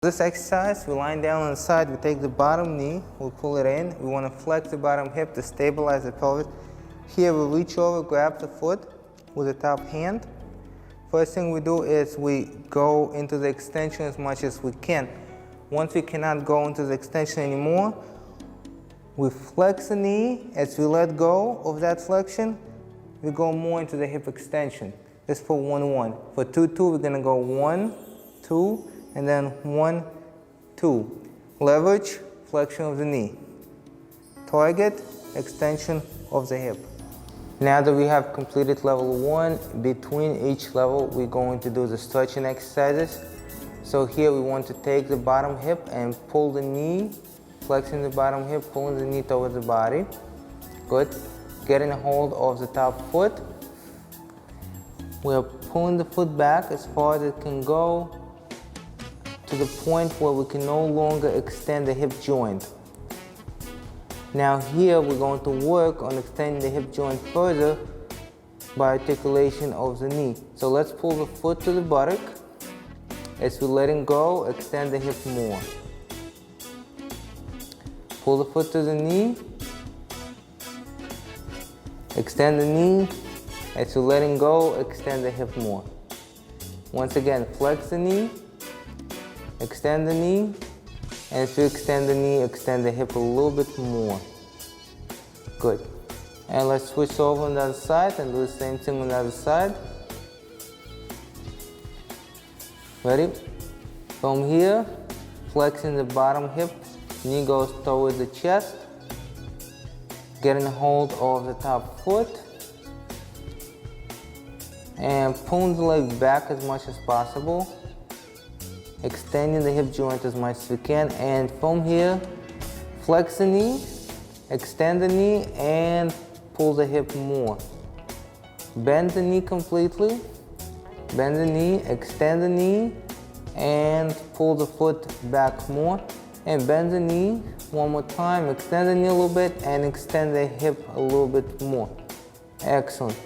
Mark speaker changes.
Speaker 1: This exercise, we're lying down on the side, we take the bottom knee, we'll pull it in. We want to flex the bottom hip to stabilize the pelvis. Here we'll reach over, grab the foot with the top hand. First thing we do is we go into the extension as much as we can. Once we cannot go into the extension anymore, we flex the knee. As we let go of that flexion, we go more into the hip extension. This for 1-1. For 2-2, we're going to go 1, 2, and then 1, 2. Leverage, flexion of the knee. Target, extension of the hip. Now that we have completed level 1, between each level we're going to do the stretching exercises. So here we want to take the bottom hip and pull the knee, flexing the bottom hip, pulling the knee towards the body. Good. Getting a hold of the top foot. We're pulling the foot back as far as it can go, to the point where we can no longer extend the hip joint. Now here we're going to work on extending the hip joint further by articulation of the knee. So let's pull the foot to the buttock. As we're letting go, extend the hip more. Pull the foot to the knee. Extend the knee. As we're letting go, extend the hip more. Once again, flex the knee. Extend the knee, and as you extend the knee, extend the hip a little bit more. Good. And let's switch over on the other side and do the same thing on the other side. Ready? From here, flexing the bottom hip, knee goes towards the chest, getting a hold of the top foot, and pulling the leg back as much as possible. Extending the hip joint as much as we can, and from here, flex the knee, extend the knee, and pull the hip more. Bend the knee completely, bend the knee, extend the knee, and pull the foot back more. And bend the knee one more time, extend the knee a little bit, and extend the hip a little bit more. Excellent.